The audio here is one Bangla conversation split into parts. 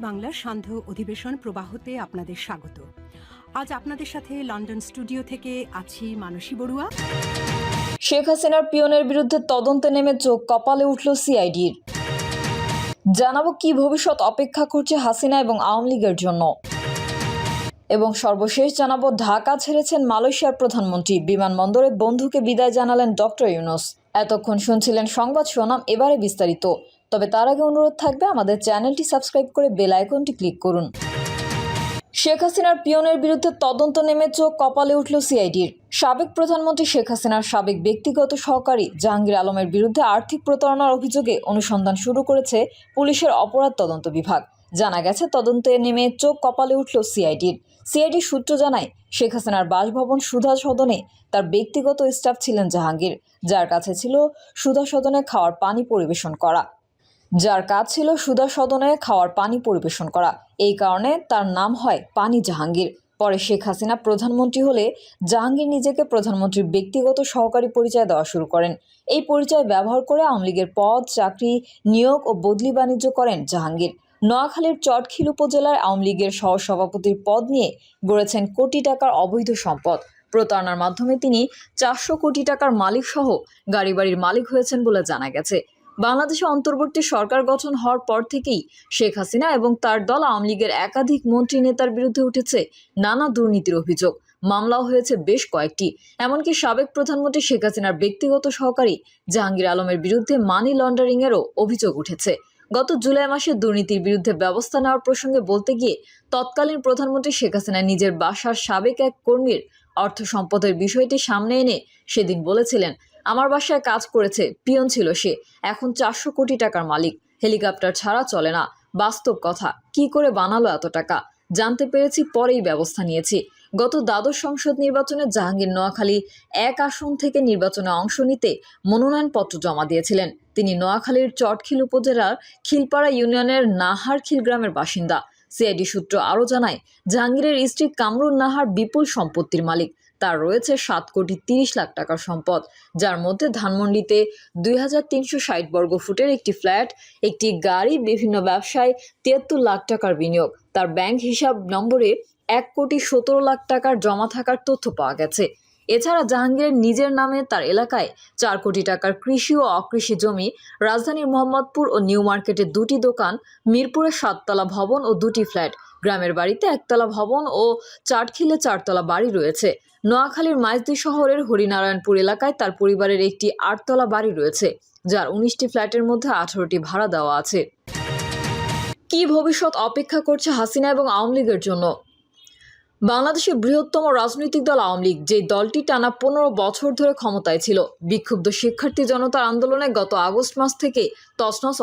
বাংলার সান্ধ্য অধিবেশন প্রবাহতে আপনাদের স্বাগত। আজ আপনাদের সাথে লন্ডন স্টুডিও থেকে আছি মানসী বড়ুয়া। শেখ হাসিনার পিয়নের বিরুদ্ধে তদন্তে নেমে চোখ কপালে উঠল সিআইডির। জানাবো কি ভবিষ্যৎ অপেক্ষা করছে হাসিনা এবং আওয়ামী লীগের জন্য। এবং সর্বশেষ জানাবো ঢাকা ছেড়েছেন মালয়েশিয়ার প্রধানমন্ত্রী, বিমানবন্দরে বন্ধুকে বিদায় জানালেন ডক্টর ইউনূস। এতক্ষণ শুনছিলেন সংবাদ শিরোনাম, এবারে বিস্তারিত। তবে তার আগে অনুরোধ থাকবে আমাদের চ্যানেলটি সাবস্ক্রাইব করে বেল আইকনটি ক্লিক করুন। শেখ হাসিনার পিয়নের বিরুদ্ধে তদন্ত নেমে চোখ কপালে উঠল সিআইডির। সাবেক প্রধানমন্ত্রী শেখ হাসিনার সাবেক ব্যক্তিগত সহকারী জাহাঙ্গীর আলমের বিরুদ্ধে আর্থিক প্রতারণার অভিযোগে অনুসন্ধান শুরু করেছে পুলিশের অপরাধ তদন্ত বিভাগ। জানা গেছে তদন্তে নেমে চোখ কপালে উঠল সিআইডির। সিআইডির সূত্র জানায়, শেখ হাসিনার বাসভবন সুধা সদনে তার ব্যক্তিগত স্টাফ ছিলেন জাহাঙ্গীর, যার কাছে ছিল সুধা সদনে খাওয়ার পানি পরিবেশন করা। এই কারণে তার নাম হয় পানি জাহাঙ্গীর। পরে শেখ হাসিনা প্রধানমন্ত্রী হলে জাহাঙ্গীর নিজেকে প্রধানমন্ত্রীর ব্যক্তিগত সহকারী পরিচয় দেওয়া শুরু করেন। এই পরিচয় ব্যবহার করে আওয়ামী লীগের পদ, চাকরি, নিয়োগ ও বদলি বাণিজ্য করেন জাহাঙ্গীর। নোয়াখালীর চটখিল উপজেলার আওয়ামী লীগের সহসভাপতির পদ নিয়ে গড়েছেন কোটি টাকার অবৈধ সম্পদ। প্রতারণার মাধ্যমে তিনি 400 কোটি টাকার মালিক সহ গাড়ি বাড়ির মালিক হয়েছেন বলে জানা গেছে। বাংলাদেশে অন্তর্বর্তী সরকার গঠন হওয়ার পর থেকেই শেখ হাসিনা এবং তার দল আওয়ামী লীগের একাধিক মন্ত্রী নেতার বিরুদ্ধে উঠেছে নানা দুর্নীতির অভিযোগ। মামলাও হয়েছে বেশ কয়েকটি। এমনকি সাবেক প্রধানমন্ত্রী শেখ হাসিনার ব্যক্তিগত সহকারী জাহাঙ্গীর আলমের বিরুদ্ধে মানি লন্ডারিংয়েরও অভিযোগ উঠেছে। গত জুলাই মাসে দুর্নীতির বিরুদ্ধে ব্যবস্থা নেওয়ার প্রসঙ্গে বলতে গিয়ে তৎকালীন প্রধানমন্ত্রী শেখ হাসিনা নিজের বাসার সাবেক এক কর্মীর অর্থ সম্পদের বিষয়টি সামনে এনে সেদিন বলেছিলেন, আমার বাসায় কাজ করেছে, পিয়ন ছিল সে, এখন 400 কোটি টাকার মালিক, হেলিকপ্টার ছাড়া চলে না। বাস্তব কথা, কি করে বানালো এত টাকা জানতে পেরেছি, পরেই ব্যবস্থা নিয়েছি। গত দ্বাদশ সংসদ নির্বাচনে জাহাঙ্গীর নোয়াখালী 1 আসন থেকে নির্বাচনে অংশ নিতে মনোনয়নপত্র জমা দিয়েছিলেন। তিনি নোয়াখালীর চটখিল উপজেলার খিলপাড়া ইউনিয়নের নাহারখিল গ্রামের বাসিন্দা। সিআইডি সূত্র আরও জানায়, জাহাঙ্গীরের স্ত্রী কামরুন নাহার বিপুল সম্পত্তির মালিক। তার রয়েছে 7 কোটি 30 লাখ টাকার সম্পদ, যার মধ্যে ধানমন্ডিতে 2360 বর্গফুটের একটি ফ্ল্যাট, একটি গাড়ি, বিভিন্ন ব্যবসায় 73 লাখ টাকার বিনিয়োগ। তার ব্যাংক হিসাব নম্বরে 1 কোটি 17 লাখ টাকার জমা থাকার তথ্য পাওয়া গেছে। এছাড়া জাহাঙ্গীরের নিজের নামে তার এলাকায় 4 কোটি টাকার কৃষি ও অকৃষি জমি, রাজধানীর মোহাম্মদপুর ও নিউ মার্কেটে 2টি দোকান, মিরপুরে 7তলা ভবন ও 2টি ফ্ল্যাট, গ্রামের বাড়িতে 1তলা ভবন ও চাটখিলে 4তলা বাড়ি রয়েছে। নোয়াখালীর মাইজদি শহরের হরিনারায়ণপুর এলাকায় তার পরিবারের একটি 8তলা বাড়ি রয়েছে, যার 19টি ফ্ল্যাটের মধ্যে 18টি ভাড়া দেওয়া আছে। কি ভবিষ্যৎ অপেক্ষা করছে হাসিনা এবং আওয়ামী লীগের জন্য? বাংলাদেশের বৃহত্তম রাজনৈতিক দল আওয়ামী লীগ, যে দলটি টানা 15 বছর ধরে ক্ষমতায় ছিল, বিক্ষুব্ধ শিক্ষার্থী জনতার আন্দোলনে গত আগস্ট মাস থেকে তছনছ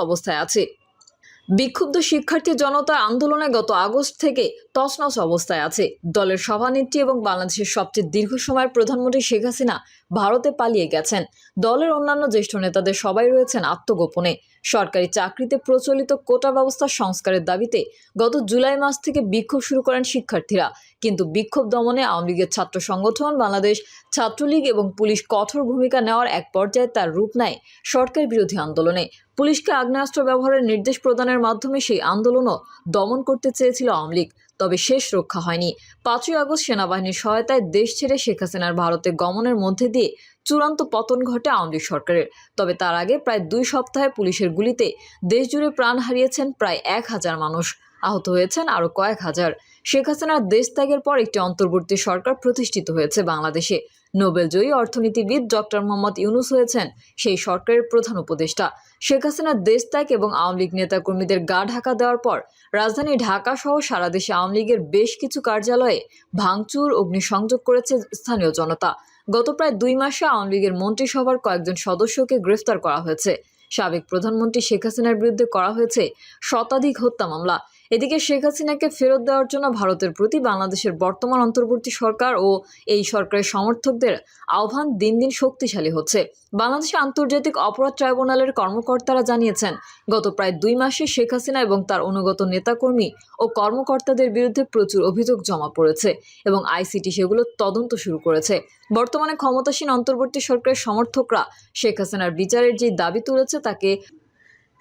অবস্থায় আছে। দলের সভানেত্রী এবং বাংলাদেশের সবচেয়ে দীর্ঘ সময়ের প্রধানমন্ত্রী শেখ হাসিনা ভারতে পালিয়ে গেছেন। দলের অন্যান্য জ্যেষ্ঠ নেতাদের সবাই রয়েছেন আত্মগোপনে। সরকারি চাকরিতে প্রচলিত কোটা ব্যবস্থা সংস্কারের দাবিতে গত জুলাই মাস থেকে বিক্ষোভ শুরু করেন শিক্ষার্থীরা। কিন্তু বিক্ষোভ দমনে আওয়ামী লীগের ছাত্র সংগঠন, বাংলাদেশ ছাত্রলীগ এবং পুলিশ কঠোর ভূমিকা নেওয়ার এক পর্যায়ে তার রূপ নেয় সরকার বিরোধী আন্দোলনে। পুলিশকে আগ্নেয়াস্ত্র ব্যবহারের নির্দেশ প্রদানের মাধ্যমে সেই আন্দোলনও দমন করতে চেয়েছিল আওয়ামী লীগ, তবে শেষ রক্ষা হয়নি। 5ই আগস্ট সেনাবাহিনীর সহায়তায় দেশ ছেড়ে শেখ হাসিনার ভারতে গমনের মধ্যে দিয়ে চূড়ান্ত পতন ঘটে আওয়ামী লীগ সরকারের। তবে তার আগে প্রায় 2 সপ্তাহে পুলিশের গুলিতে দেশজুড়ে প্রাণ হারিয়েছেন প্রায় 1000 মানুষ, আহত হয়েছেন আরও কয়েক হাজার। শেখ হাসিনার দেশ ত্যাগের পর একটি অন্তর্বর্তী সরকার প্রতিষ্ঠিত হয়েছে বাংলাদেশে। নোবেলজয়ী অর্থনীতিবিদ ডক্টর মোহাম্মদ ইউনূস হয়েছেন সেই সরকারের প্রধান উপদেষ্টা। শেখ হাসিনার দেশ ত্যাগ এবং আওয়ামী লীগ নেতাকর্মীদের গা ঢাকা দেওয়ার পর রাজধানী ঢাকা সহ সারা দেশে আওয়ামী লীগের বেশ কিছু কার্যালয়ে ভাঙচুর, অগ্নিসংযোগ করেছে স্থানীয় জনতা। গত প্রায় 2 মাসে আওয়ামী লীগের মন্ত্রিসভার কয়েকজন সদস্যকে গ্রেফতার করা হয়েছে। সাবেক প্রধানমন্ত্রী শেখ হাসিনার বিরুদ্ধে করা হয়েছে শতাধিক হত্যা মামলা। এদিকে শেখ হাসিনাকে ফেরত দেওয়ার জন্য ভারতের প্রতি বাংলাদেশের বর্তমান অন্তর্বর্তী সরকার ও এই সরকারের সমর্থকদের আহ্বান দিন দিন শক্তিশালী হচ্ছে। বাংলাদেশের আন্তর্জাতিক অপরাধ ট্রাইব্যুনালের কর্মকর্তারা জানিয়েছেন, গত প্রায় 2 মাসে শেখ হাসিনা এবং তার অনুগত নেতাকর্মী ও কর্মকর্তাদের বিরুদ্ধে প্রচুর অভিযোগ জমা পড়েছে এবং আইসিটি সেগুলো তদন্ত শুরু করেছে। বর্তমানে ক্ষমতাসীন অন্তর্বর্তী সরকারের সমর্থকরা শেখ হাসিনার বিচারের যে দাবি তুলেছে তাকে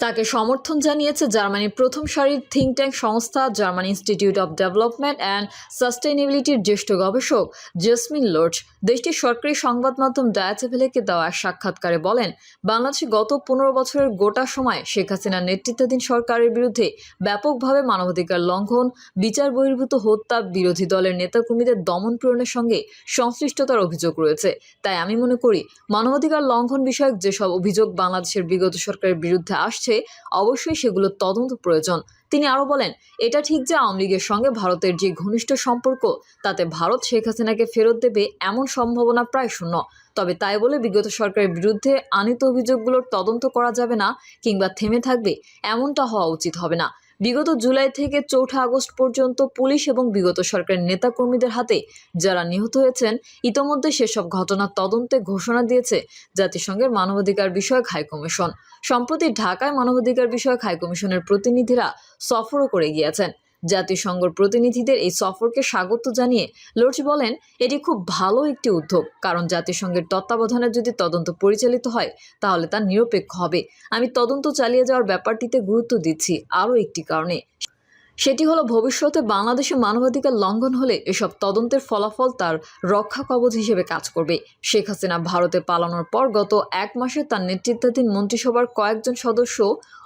তাকে সমর্থন জানিয়েছে জার্মানির প্রথম সারির থিঙ্ক ট্যাঙ্ক সংস্থা German Institute of Development and সাস্টেইনেবিলিটির জ্যেষ্ঠ গবেষক জেসমিন লোর্চ। দেশটির সরকারি সংবাদ মাধ্যম ডায়েচে ভেলেকে দেওয়া এক সাক্ষাৎকারে বলেন, বাংলাদেশে গত 15 বছরের গোটা সময় শেখ হাসিনার নেতৃত্বাধীন সরকারের বিরুদ্ধে ব্যাপকভাবে মানবাধিকার লঙ্ঘন, বিচার বহির্ভূত হত্যা, বিরোধী দলের নেতাকর্মীদের দমন পীড়নের সঙ্গে সংশ্লিষ্টতার অভিযোগ রয়েছে। তাই আমি মনে করি মানবাধিকার লঙ্ঘন বিষয়ক যেসব অভিযোগ বাংলাদেশের বিগত সরকারের বিরুদ্ধে আসছে অবশ্যই সেগুলোর তদন্ত প্রয়োজন। তিনি আরো বলেন, এটা ঠিক যে আওয়ামী লীগের সঙ্গে ভারতের যে ঘনিষ্ঠ সম্পর্ক তাতে ভারত শেখ হাসিনাকে ফেরত দেবে এমন সম্ভাবনা প্রায় শূন্য। তবে তাই বলে বিগত সরকারের বিরুদ্ধে আনিত অভিযোগগুলোর তদন্ত করা যাবে না কিংবা থেমে থাকবে এমনটা হওয়া উচিত হবে না। বিগত জুলাই থেকে 4 আগস্ট পর্যন্ত পুলিশ এবং বিগত সরকারের নেতাকর্মীদের হাতে যারা নিহত হয়েছেন ইতোমধ্যে সেসব ঘটনার তদন্তে ঘোষণা দিয়েছে জাতিসংঘের মানবাধিকার বিষয়ক হাইকমিশন। সম্প্রতি ঢাকায় মানবাধিকার বিষয়ক হাইকমিশনের প্রতিনিধিরা সফরও করে গিয়েছেন। জাতিসংঘের প্রতিনিধিদের এই সফরকে স্বাগত জানিয়ে লোর্চ বলেন, এটি খুব ভালো একটি উদ্যোগ, কারণ জাতিসংঘের তত্ত্বাবধানে যদি তদন্ত পরিচালিত হয় তাহলে তা নিরপেক্ষ হবে। আমি তদন্ত চালিয়ে যাওয়ার ব্যাপারটিতে গুরুত্ব দিচ্ছি আরও একটি কারণে, সেটি হলো ভবিষ্যতে বাংলাদেশে মানবাধিকার লঙ্ঘন হলে এসব তদন্তের ফলাফল তার রক্ষা কবচ হিসেবে কাজ করবে। শেখ হাসিনা ভারতে পালানোর পর গত 1 মাসে তার নেতৃত্বাধীন মন্ত্রিসভার কয়েকজন সদস্য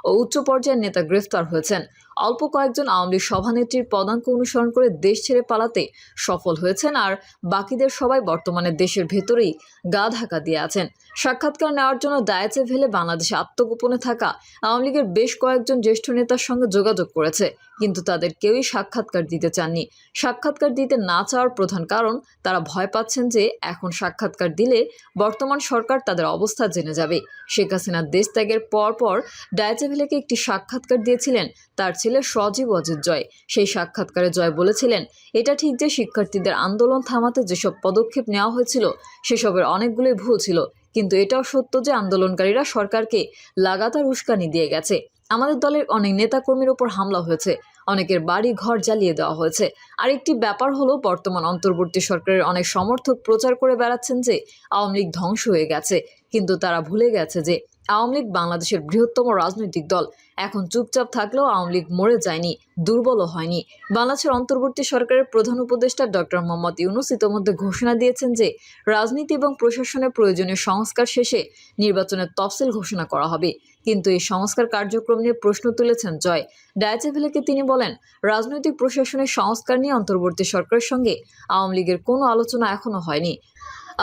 ও উচ্চ পর্যায়ের নেতা গ্রেফতার হয়েছেন। অল্প কয়েকজন আওয়ামী লীগ সভানেত্রীর পদাঙ্ক অনুসরণ করে দেশ ছেড়ে পালাতে সফল হয়েছেন, আর বাকিদের সবাই বর্তমানে দেশের ভেতরেই গা ঢাকা দিয়ে আছেন। সাক্ষাৎকার নেওয়ার জন্য ডায়েচে ভেলে বাংলাদেশে আত্মগোপনে থাকা আওয়ামী লীগের বেশ কয়েকজন জ্যেষ্ঠ নেতার সঙ্গে যোগাযোগ করেছে, কিন্তু তাদের কেউই সাক্ষাৎকার দিতে চাননি। সাক্ষাৎকার দিতে না চাওয়ার প্রধান কারণ তারা ভয় পাচ্ছেন যে এখন সাক্ষাৎকার দিলে বর্তমান সরকার তাদের অবস্থা জেনে যাবে। শেখ হাসিনার দেশ ত্যাগের পর ডায়েচে ভেলেকে একটি সাক্ষাৎকার দিয়েছিলেন তার ছেলে সজীব অজিত জয়। সেই সাক্ষাৎকারে জয় বলেছিলেন, এটা ঠিক যে শিক্ষার্থীদের আন্দোলন থামাতে যেসব পদক্ষেপ নেওয়া হয়েছিল সেসবের অনেকগুলোই ভুল ছিল, কিন্তু এটাও সত্য যে আন্দোলনকারীরা সরকারকে লাগাতার উস্কানি দিয়ে গেছে। আমাদের দলের অনেক নেতাকর্মীর ওপর হামলা হয়েছে, অনেকের বাড়ি ঘর জ্বালিয়ে দেওয়া হয়েছে। আর একটি ব্যাপার হলো, বর্তমান অন্তর্বর্তী সরকারের অনেক সমর্থক প্রচার করে বেড়াচ্ছেন যে আওয়ামী লীগ ধ্বংস হয়ে গেছে, কিন্তু তারা ভুলে গেছে যে আওয়ামী লীগ বাংলাদেশের বৃহত্তম রাজনৈতিক দল। এখন চুপচাপ থাকলেও আওয়ামী লীগ মরে যায়নি, দুর্বলও হয়নি। বাংলাদেশের অন্তর্বর্তী সরকারের প্রধান উপদেষ্টা ডক্টর মোহাম্মদ ইউনূস ইতোমধ্যে ঘোষণা দিয়েছেন যে রাজনীতি এবং প্রশাসনের প্রয়োজনীয় সংস্কার শেষে নির্বাচনের তফসিল ঘোষণা করা হবে। কিন্তু এই সংস্কার কার্যক্রম নিয়ে প্রশ্ন তুলেছেন জয়। ডায়েচে ভেলেকে তিনি বলেন, রাজনৈতিক প্রশাসনের সংস্কার নিয়ে অন্তর্বর্তী সরকারের সঙ্গে আওয়ামী লীগের কোনো আলোচনা এখনো হয়নি।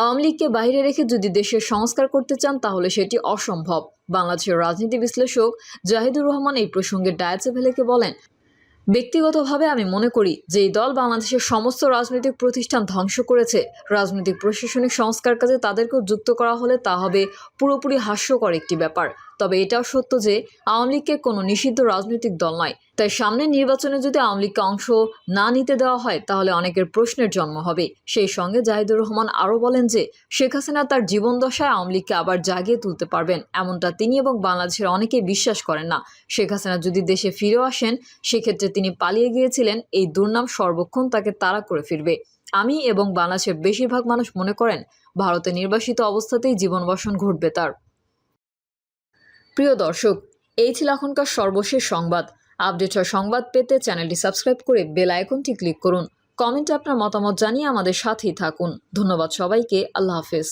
আওয়ামী লীগকে বাইরে রেখে যদি দেশের সংস্কার করতে চান তাহলে সেটি অসম্ভব। বাংলাদেশের রাজনীতি বিশ্লেষক জাহিদুর রহমান এই প্রসঙ্গে ডায়েচে ভেলেকে বলেন, ব্যক্তিগতভাবে আমি মনে করি যে এই দল বাংলাদেশের সমস্ত রাজনৈতিক প্রতিষ্ঠান ধ্বংস করেছে। রাজনৈতিক প্রশাসনিক সংস্কার কাজে তাদেরকেও যুক্ত করা হলে তা হবে পুরোপুরি হাস্যকর একটি ব্যাপার। তবে এটাও সত্য যে আওয়ামী লীগকে কোনো নিষিদ্ধ রাজনৈতিক দল নয়। তাই সামনের নির্বাচনে যদি আওয়ামী লীগকে অংশ না নিতে দেওয়া হয় তাহলে অনেকের প্রশ্নের জন্ম হবে। সেই সঙ্গে জাহিদুর রহমান আরও বলেন যে শেখ হাসিনা তার জীবনদশায় আওয়ামী লীগকে আবার জাগিয়ে তুলতে পারবেন, এমনটা তিনি এবং বাংলাদেশের অনেকেই বিশ্বাস করেন না। শেখ হাসিনা যদি দেশে ফিরেও আসেন, সেক্ষেত্রে তিনি পালিয়ে গিয়েছিলেন, এই দুর্নাম সর্বক্ষণ তাকে তাড়া করে ফিরবে। আমি এবং বাংলাদেশের বেশিরভাগ মানুষ মনে করেন ভারতে নির্বাসিত অবস্থাতেই জীবনবসন ঘটবে তার। প্রিয় দর্শক, এই ছিল এখনকার সর্বশেষ সংবাদ। আপডেট হওয়া সংবাদ পেতে চ্যানেলটি সাবস্ক্রাইব করে বেল আইকনটি ক্লিক করুন। কমেন্টে আপনার মতামত জানিয়ে আমাদের সাথেই থাকুন। ধন্যবাদ সবাইকে। আল্লাহ হাফেজ।